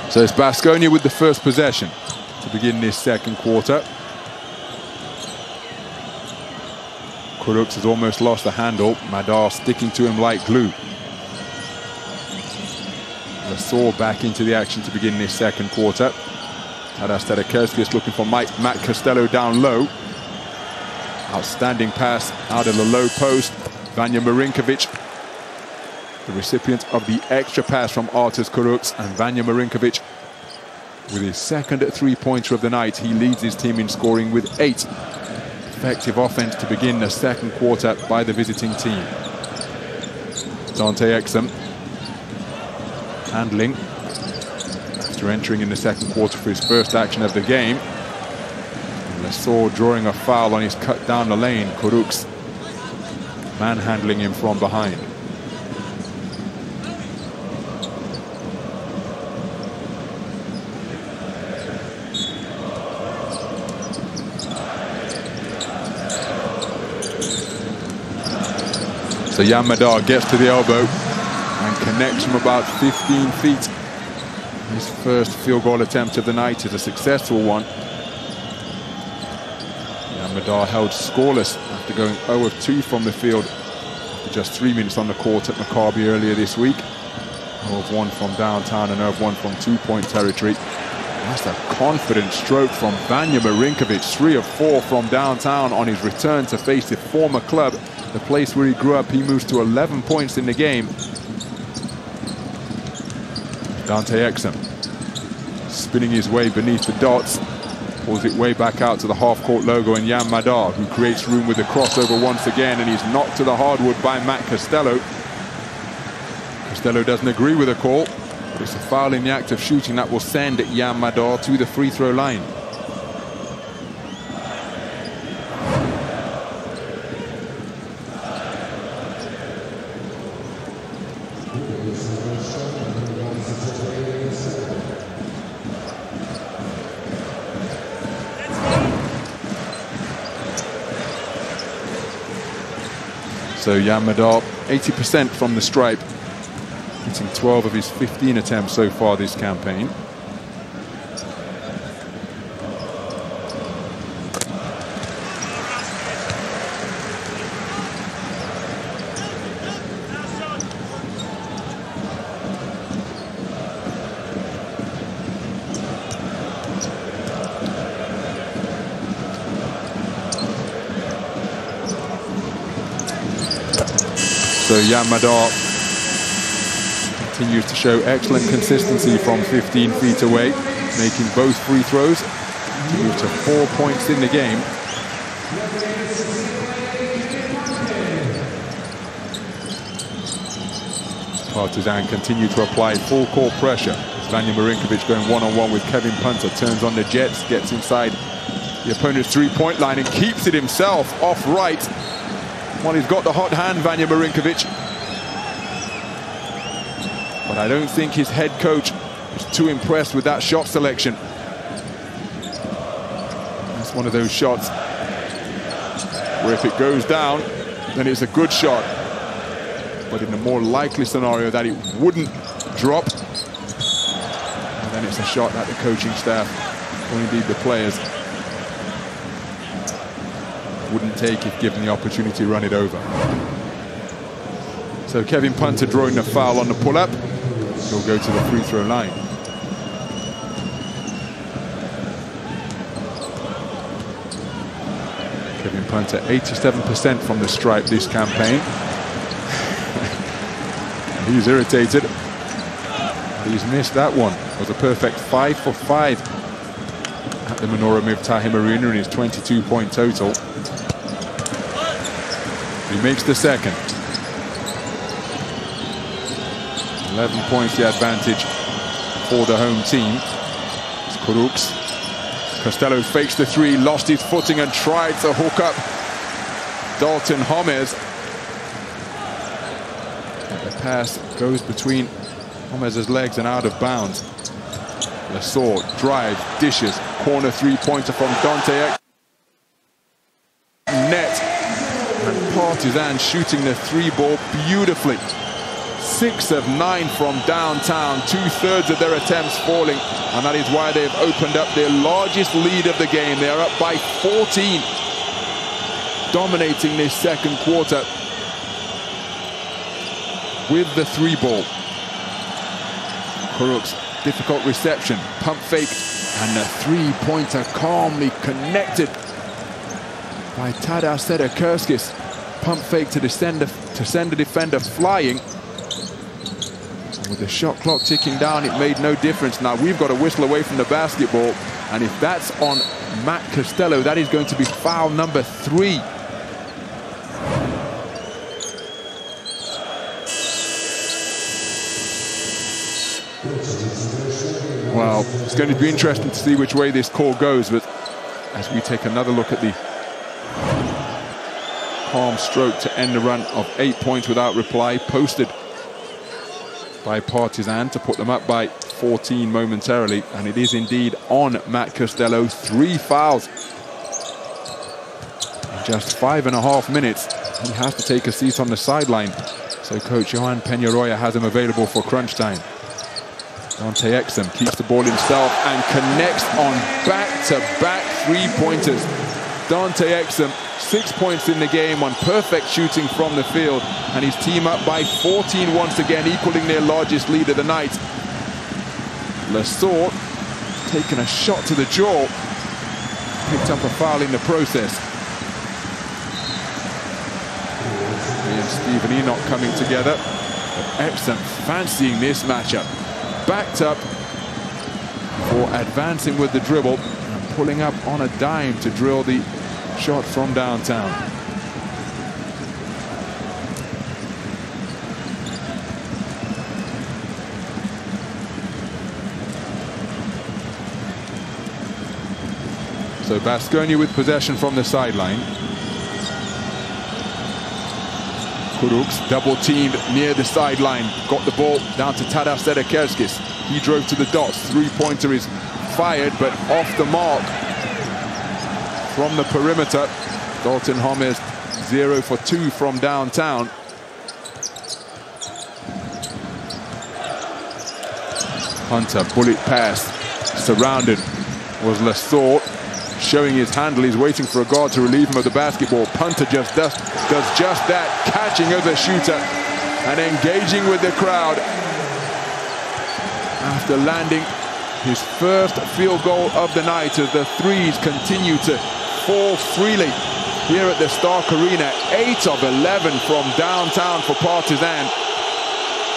So it's Baskonia with the first possession to begin this second quarter. Kuruks has almost lost the handle. Madar sticking to him like glue. Lasor back into the action to begin this second quarter. Taras Tedekowski looking for Matt Costello down low. Outstanding pass out of the low post. Vanja Marinkovic, the recipient of the extra pass from Artus Kuruks, and Vanja Marinkovic with his second three-pointer of the night. He leads his team in scoring with 8. Effective offense to begin the second quarter by the visiting team. Dante Exum handling after entering in the second quarter for his first action of the game. Lasor drawing a foul on his cut down the lane. Kuruks manhandling him from behind. So Jan Madar gets to the elbow and connects from about 15 feet. His first field goal attempt of the night is a successful one. Jan Madar held scoreless after going 0 of 2 from the field after just 3 minutes on the court at Maccabi earlier this week. 0 of 1 from downtown and 0 of 1 from two-point territory. That's a confident stroke from Vanja Marinkovic. 3 of 4 from downtown on his return to face the former club. The place where he grew up. He moves to 11 points in the game. Dante Exum spinning his way beneath the dots, pulls it way back out to the half-court logo, and Jan Madar, who creates room with the crossover once again, and he's knocked to the hardwood by Matt Costello. Costello doesn't agree with the call, but it's a foul in the act of shooting that will send Jan Madar to the free throw line. So Jan Madar, 80% from the stripe, hitting 12 of his 15 attempts so far this campaign. So Jan Madar continues to show excellent consistency from 15 feet away, making both free throws to move to 4 points in the game. Partizan continue to apply full court pressure. Vanja Marinkovic going one-on-one with Kevin Punter, turns on the jets, gets inside the opponent's three-point line and keeps it himself off right. Well, he's got the hot hand, Vanja Marinkovic. But I don't think his head coach is too impressed with that shot selection. That's one of those shots where if it goes down, then it's a good shot. But in a more likely scenario that it wouldn't drop, and then it's a shot that the coaching staff, or indeed the players, wouldn't take if given the opportunity to run it over. So Kevin Punter drawing the foul on the pull-up. He'll go to the free throw line. Kevin Punter, 87% from the stripe this campaign. He's irritated. He's missed that one. It was a perfect 5 for 5 at the Menorah Mivtahim Arena in his 22-point total. He makes the second. 11 points the advantage for the home team. It's Kuruks. Costello fakes the three, lost his footing and tried to hook up Dalton Homez. The pass goes between Homez's legs and out of bounds. Lasor drives, dishes, corner three-pointer from Dante. Net. And Partizan shooting the three ball beautifully. 6 of 9 from downtown, 2/3 of their attempts falling, and that is why they've opened up their largest lead of the game. They are up by 14, dominating this second quarter with the 3 ball. Kuruk's difficult reception, pump fake, and the 3-pointer calmly connected by Tadas Sedekerskis. Pump fake to send the defender flying. With the shot clock ticking down, it made no difference. Now we've got a whistle away from the basketball, and if that's on Matt Costello, that is going to be foul number 3. Well, it's going to be interesting to see which way this call goes, but as we take another look at the palm stroke to end the run of 8 points without reply, posted by Partizan to put them up by 14 momentarily, and it is indeed on Matt Costello. 3 fouls in just 5.5 minutes. He has to take a seat on the sideline, so coach Johan Peñarroya has him available for crunch time. Dante Exum keeps the ball himself and connects on back-to-back 3-pointers. Dante Exum, 6 points in the game on perfect shooting from the field, and his team up by 14 once again, equaling their largest lead of the night. Lesort taking a shot to the jaw, picked up a foul in the process. He and Stephen Enoch coming together, but Exum fancying this matchup. Backed up for advancing with the dribble and pulling up on a dime to drill the shot from downtown. So Baskonia with possession from the sideline. Kuruks double teamed near the sideline, got the ball down to Tadas Sedekerskis. He drove to the dots. 3-pointer is fired, but off the mark from the perimeter. Dalton Hommes 0 for 2 from downtown. Hunter, bullet pass, surrounded was Lesort, showing his handle. He's waiting for a guard to relieve him of the basketball. Punter does just that, catching as a shooter and engaging with the crowd after landing his first field goal of the night, as the threes continue to fall freely here at the Stark Arena. 8 of 11 from downtown for Partizan.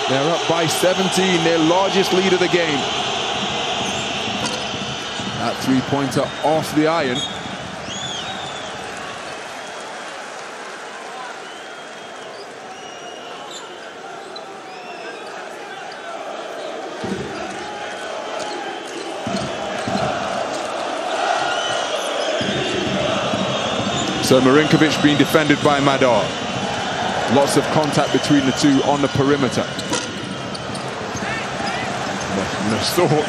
They're up by 17, their largest lead of the game. That 3-pointer off the iron. So Marinkovic being defended by Madar. Lots of contact between the two on the perimeter. Lesort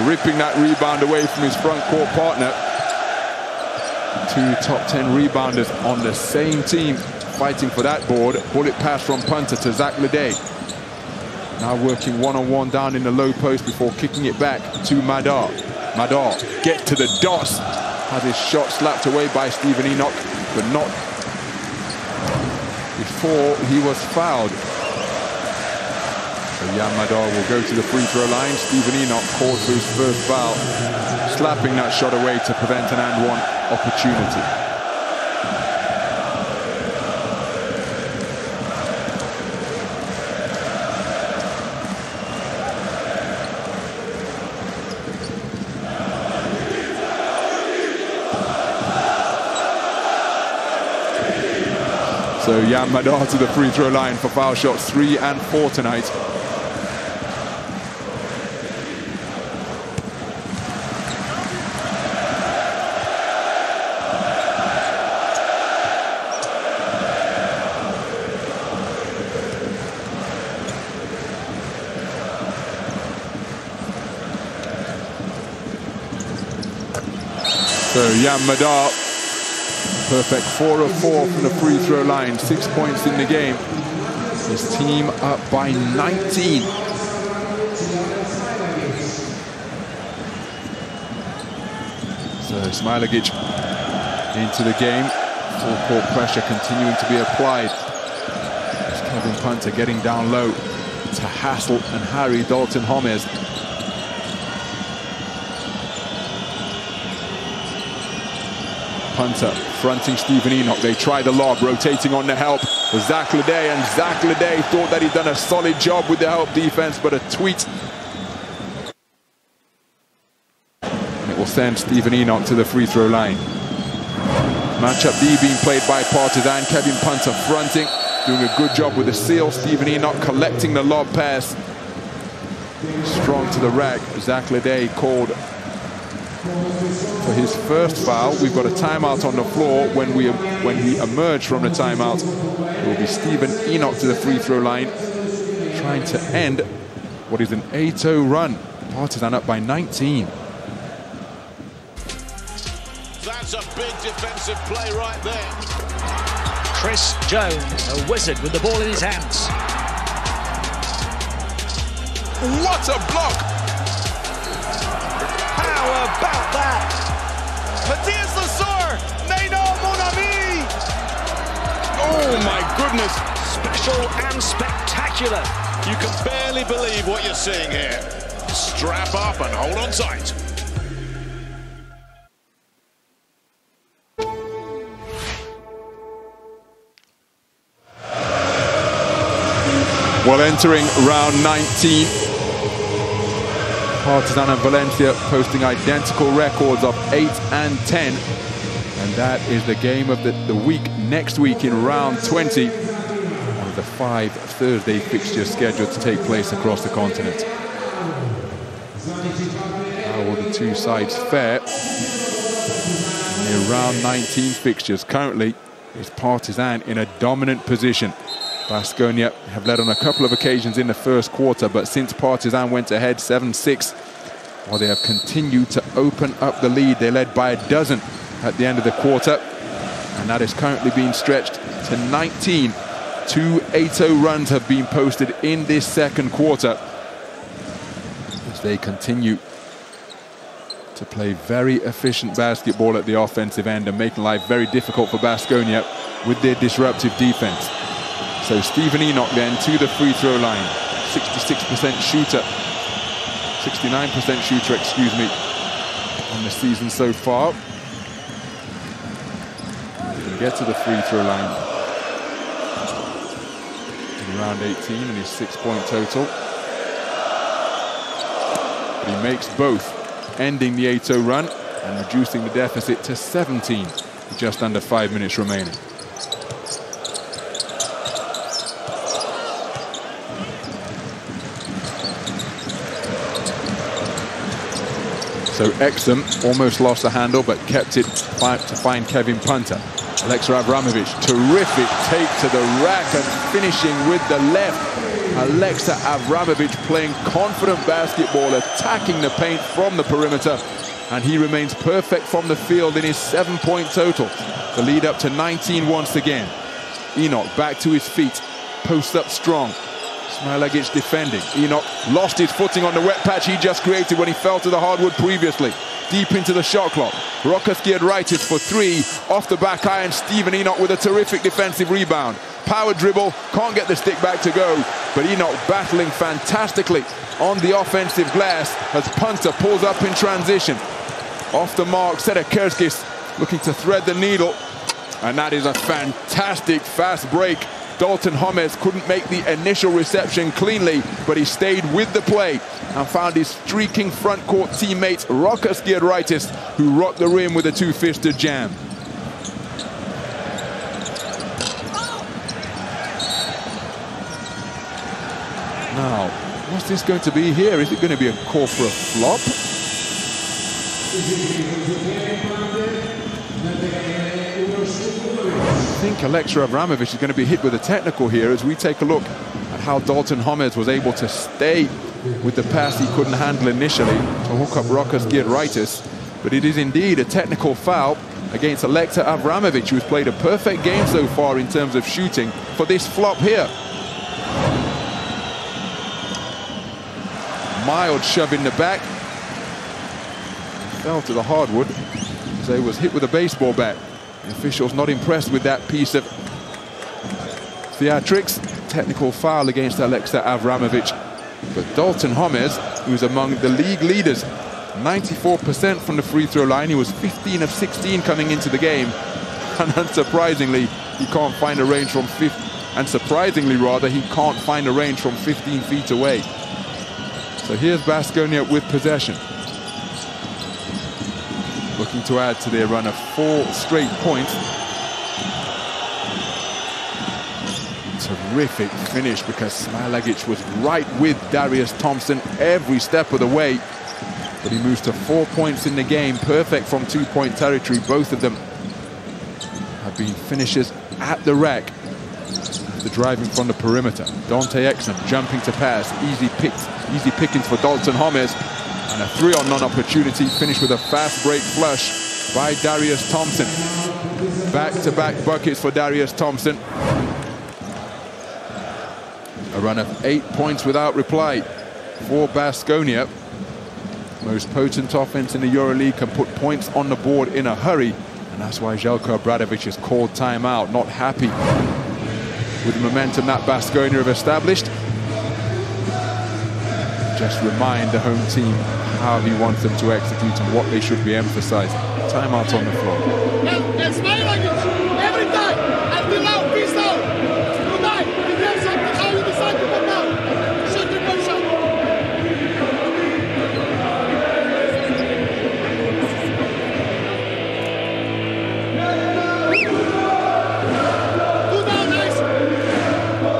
ripping that rebound away from his front court partner. 2 top 10 rebounders on the same team fighting for that board. Bullet pass from Punter to Zach Leday. Now working one-on-one down in the low post before kicking it back to Madar. Madar get to the dots. Has his shot slapped away by Stephen Enoch, but not before he was fouled. So Jan Madar will go to the free throw line. Stephen Enoch called for his first foul, slapping that shot away to prevent an and one opportunity. So Jan Madar to the free throw line for foul shots 3 and 4 tonight. So Jan Madar, perfect 4 of 4 from the free throw line, 6 points in the game. His team up by 19. So Smilagic into the game. Full court pressure continuing to be applied. It's Kevin Punter getting down low to hassle and harry Dalton Homez. Punter fronting Stephen Enoch. They try the lob, rotating on the help for Zach Leday, and Zach Leday thought that he'd done a solid job with the help defense, but a tweet. And it will send Stephen Enoch to the free throw line. Matchup D being played by Partizan. Kevin Punter fronting, doing a good job with the seal. Stephen Enoch collecting the lob pass. Strong to the rack. Zach Leday called for his first foul. We've got a timeout on the floor. When he emerged from the timeout, it will be Stephen Enoch to the free throw line, trying to end what is an 8-0 run. Partizan up by 19. That's a big defensive play right there. Chris Jones, a wizard with the ball in his hands. What a block! How about that? Matthias Lasor, Neno mon ami! Oh my goodness! Special and spectacular. You can barely believe what you're seeing here. Strap up and hold on tight. Well, entering round 19, Partizan and Valencia posting identical records of 8 and 10. And that is the game of the week next week in round 20. One of the 5 Thursday fixtures scheduled to take place across the continent. How will the two sides fare in the round 19 fixtures? Currently, is Partizan in a dominant position. Baskonia have led on a couple of occasions in the first quarter, but since Partizan went ahead 7-6, well, they have continued to open up the lead. They led by a dozen at the end of the quarter, and that is currently being stretched to 19. 2 8-0 runs have been posted in this second quarter, as they continue to play very efficient basketball at the offensive end and making life very difficult for Baskonia with their disruptive defense. So Stephen Enoch then to the free throw line. 66% shooter. 69% shooter, excuse me, on the season so far. He can get to the free throw line in round 18 in his 6-point total. But he makes both, ending the 8-0 run and reducing the deficit to 17 with just under 5 minutes remaining. So Exum almost lost the handle, but kept it to find Kevin Punter. Alexa Avramovic, terrific take to the rack and finishing with the left. Alexa Avramovic playing confident basketball, attacking the paint from the perimeter, and he remains perfect from the field in his 7-point total. The lead up to 19 once again. Enoch back to his feet, post up strong. Smilagic defending. Enoch lost his footing on the wet patch he just created when he fell to the hardwood previously. Deep into the shot clock. Rokas Giedraitis for 3. Off the back iron, Stephen Enoch with a terrific defensive rebound. Power dribble, can't get the stick back to go. But Enoch battling fantastically on the offensive glass as Punter pulls up in transition. Off the mark, Sederkerskis looking to thread the needle. And that is a fantastic fast break. Dalton Homez couldn't make the initial reception cleanly, but he stayed with the play and found his streaking front court teammate Rokas Giedraitis, who rocked the rim with a two-fisted jam. Now, what's this going to be here? Is it going to be a call for a flop? I think Alexa Avramovic is going to be hit with a technical here as we take a look at how Dalton Homez was able to stay with the pass he couldn't handle initially to hook up Rokas Giedraitis. But it is indeed a technical foul against Alexa Avramovic, who's played a perfect game so far in terms of shooting, for this flop here. mild shove in the back. Fell to the hardwood. So he was hit with a baseball bat. The officials not impressed with that piece of theatrics. Technical foul against Alexa Avramovic. But Dalton Homez, who's among the league leaders, 94% from the free throw line. He was 15 of 16 coming into the game. And unsurprisingly, he can't find a range from 15. And surprisingly, rather, he can't find a range from 15 feet away. So here's Baskonia with possession. Looking to add to their run of 4 straight points. Terrific finish because Smailagic was right with Darius Thompson every step of the way. But he moves to 4 points in the game, perfect from 2-point territory. Both of them have been finishers at the rack. The driving from the perimeter. Dante Exum jumping to pass. Easy pickings for Dalton Homez. And a 3-on-none opportunity, finished with a fast break flush by Darius Thompson. Back-to-back buckets for Darius Thompson. A run of 8 points without reply for Baskonia. Most potent offense in the EuroLeague, can put points on the board in a hurry. And that's why Željko Obradović has called timeout. Not happy with the momentum that Baskonia have established. Just remind the home team how he wants them to execute and what they should be emphasizing. Timeout on the floor. It's my language. Every time. Until now, peace out. Tonight, we have something. How you decide to come out? Shoot the one shot. Do that nice. Do that nice.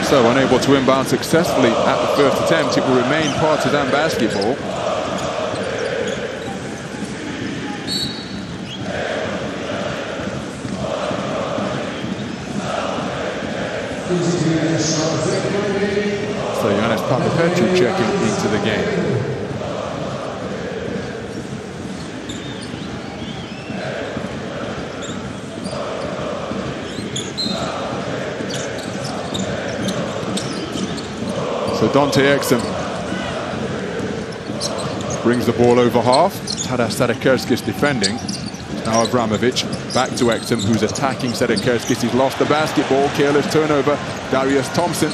So unable to inbound successfully at the first attempt, it will remain Partizan basketball. So Yannis Papapetru checking into the game. So Dante Exum brings the ball over half. Tadas Sadakerskis defending. Now Avramovic back to Exum, who's attacking Sadakerskis. He's lost the basketball. Careless turnover. Darius Thompson,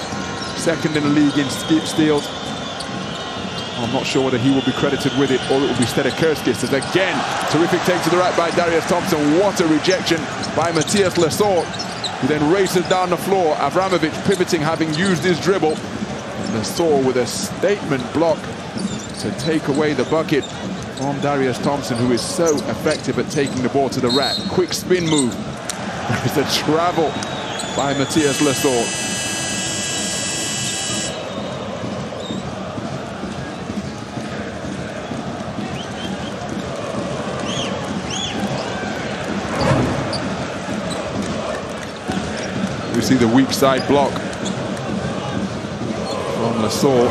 second in the league in steals. I'm not sure whether he will be credited with it or it will be Sadakerskis. As again, terrific take to the right by Darius Thompson. What a rejection by Matthias Lesort, who then races down the floor. Avramovic pivoting, having used his dribble. Lesor with a statement block to take away the bucket from Darius Thompson, who is so effective at taking the ball to the rack. Quick spin move. There's a travel by Matthias Lesor. We see the weak side block from Lesor.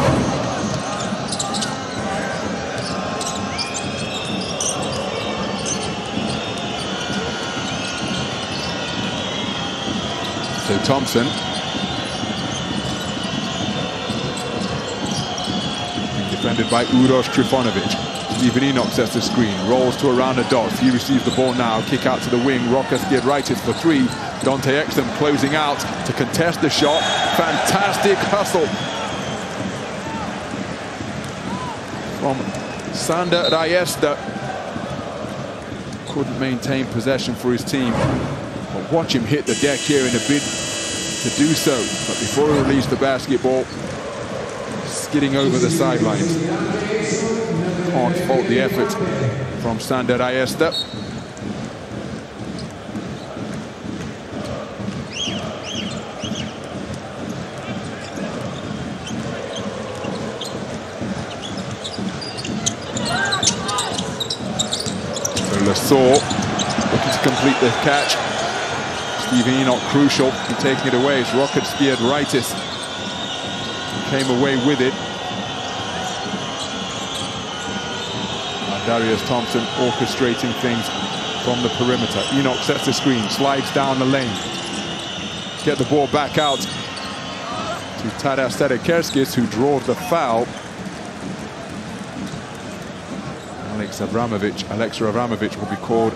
So Thompson. Defended by Uroš Trifonovic. Steven Enoch sets the screen, rolls to around the dot. He receives the ball now, kick out to the wing. Rokas Giedraitis for three. Dante Exton closing out to contest the shot. Fantastic hustle from Sander Rajesta. Couldn't maintain possession for his team. But watch him hit the deck here in a bid to do so. But before he released the basketball, skidding over the sidelines. Can't fault the effort from Sander Rajesta. Lassor looking to complete the catch. Stephen Enoch crucial in taking it away. It's rocket skied Rightis came away with it. Darius Thompson orchestrating things from the perimeter. Enoch sets the screen, slides down the lane. Get the ball back out to Tadas Tedekerskis, who draws the foul. Alexa Abramovich will be called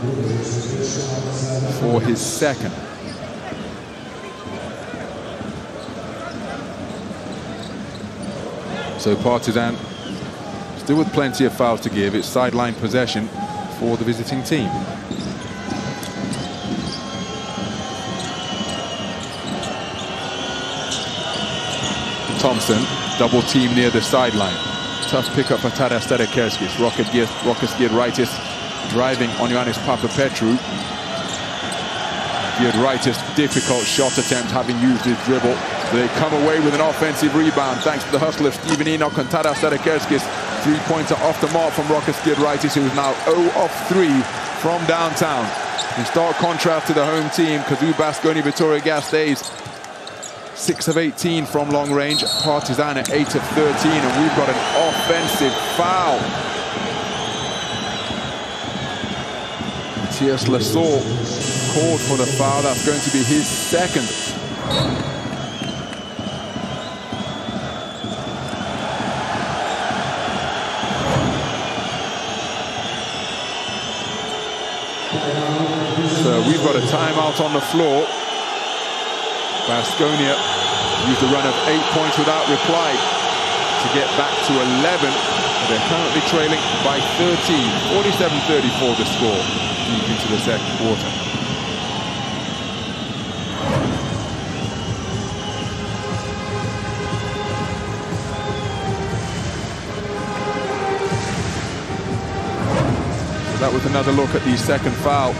for his second. So Partizan still with plenty of fouls to give. It's sideline possession for the visiting team. Thompson, double team near the sideline. Tough pickup for Tadas Tedekerskis. Rocket Giedritis driving on Ioannis Papapetrou. Giedritis, difficult shot attempt, having used his dribble. They come away with an offensive rebound thanks to the hustle of Stephen Enoch and Tadas Tedekerskis. Three-pointer off the mark from Rocket Giedritis, who is now 0 of 3 from downtown. In stark contrast to the home team, Kazoo Baskonia Vitoria Gasteiz 6 of 18 from long range. Partizan at 8 of 13, and we've got an offensive foul. Matthias Lassor called for the foul. That's going to be his second. So we've got a timeout on the floor. Baskonia used a run of 8 points without reply to get back to 11. They're currently trailing by 13. 47-34 the score deep into the second quarter. So that was another look at the second foul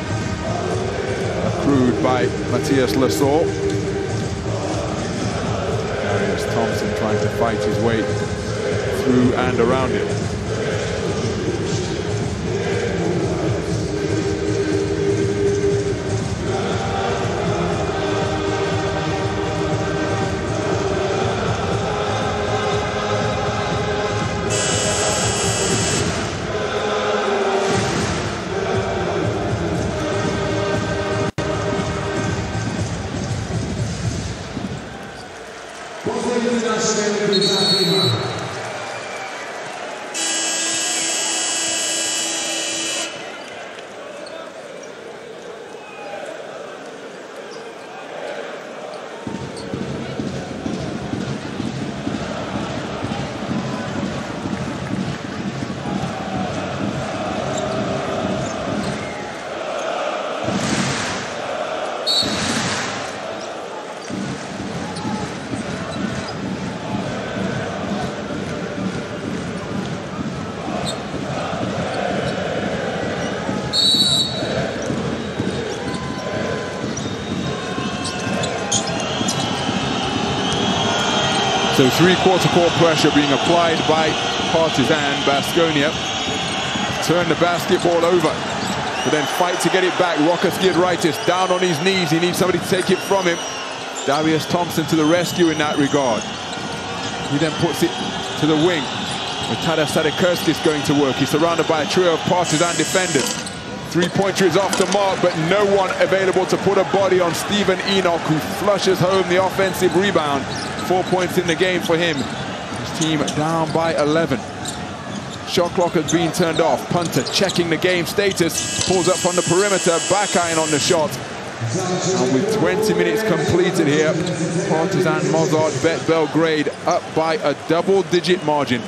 accrued by Matthias Lassor. Darius Thompson trying to fight his way through and around it. So three-quarter court pressure being applied by Partizan. Baskonia turn the basketball over, but then fight to get it back. Rokas Giedritis down on his knees. He needs somebody to take it from him. Darius Thompson to the rescue in that regard. He then puts it to the wing, with Tadas Tedekerskis going to work. He's surrounded by a trio of Partizan defenders. Three-pointer is off the mark, but no one available to put a body on Stephen Enoch, who flushes home the offensive rebound. 4 points in the game for him. His team down by 11. Shot clock has been turned off. Punter checking the game status. Pulls up on the perimeter. Back iron on the shot. And with 20 minutes completed here, Partizan Mozart bet Belgrade up by a double-digit margin.